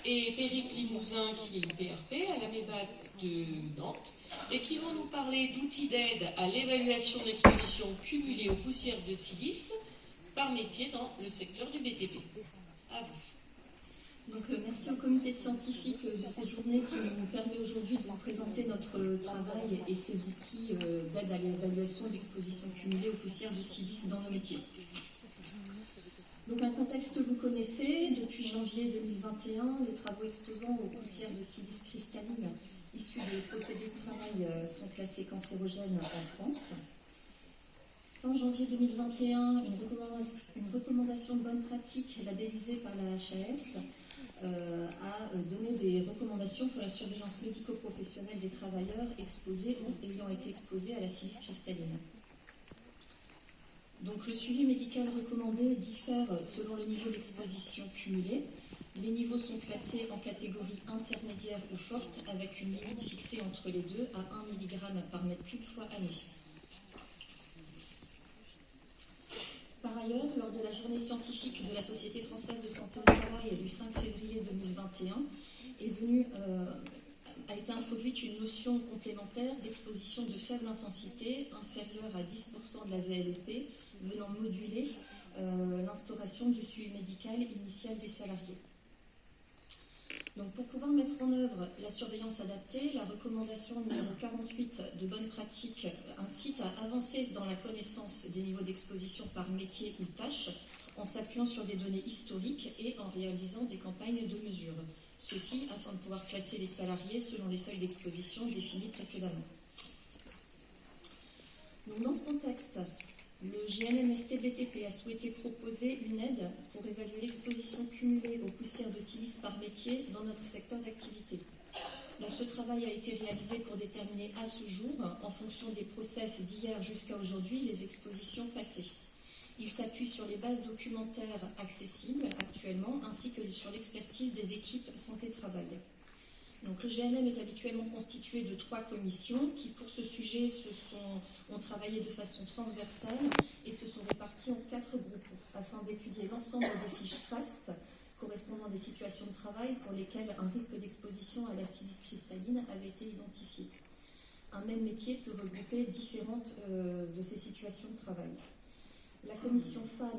et Péric Limousin, qui est PRP à la MEBAC de Nantes, et qui vont nous parler d'outils d'aide à l'évaluation d'exposition cumulée aux poussières de silice par métier dans le secteur du BTP. À vous. Donc, merci au comité scientifique de ces journées qui nous permet aujourd'hui de vous présenter notre travail et ses outils d'aide à l'évaluation d'exposition cumulée aux poussières de silice dans nos métiers. Donc un contexte que vous connaissez, depuis janvier 2021, les travaux exposant aux poussières de silice cristalline issues des procédés de travail sont classés cancérogènes en France. Fin janvier 2021, une recommandation de bonne pratique labellisée par la HAS a donné des recommandations pour la surveillance médico-professionnelle des travailleurs exposés ou ayant été exposés à la silice cristalline. Donc le suivi médical recommandé diffère selon le niveau d'exposition cumulée. Les niveaux sont classés en catégorie intermédiaire ou forte avec une limite fixée entre les deux à 1 mg par mètre cube fois année. Par ailleurs, lors de la journée scientifique de la Société française de santé au travail du 5 février 2021, a été introduite une notion complémentaire d'exposition de faible intensité, inférieure à 10% de la VLEP, venant moduler l'instauration du suivi médical initial des salariés. Donc, pour pouvoir mettre en œuvre la surveillance adaptée, la recommandation numéro 48 de bonne pratique incite à avancer dans la connaissance des niveaux d'exposition par métier ou tâche en s'appuyant sur des données historiques et en réalisant des campagnes de mesure. Ceci afin de pouvoir classer les salariés selon les seuils d'exposition définis précédemment. Donc, dans ce contexte, le JNMST-BTP a souhaité proposer une aide pour évaluer l'exposition cumulée aux poussières de silice par métier dans notre secteur d'activité. Donc, ce travail a été réalisé pour déterminer à ce jour, en fonction des process d'hier jusqu'à aujourd'hui, les expositions passées. Il s'appuie sur les bases documentaires accessibles actuellement, ainsi que sur l'expertise des équipes santé-travail. Donc, le GNM est habituellement constitué de 3 commissions qui, pour ce sujet, ont travaillé de façon transversale et se sont réparties en 4 groupes afin d'étudier l'ensemble des fiches FAST correspondant à des situations de travail pour lesquelles un risque d'exposition à la silice cristalline avait été identifié. Un même métier peut regrouper différentes de ces situations de travail. La commission FAN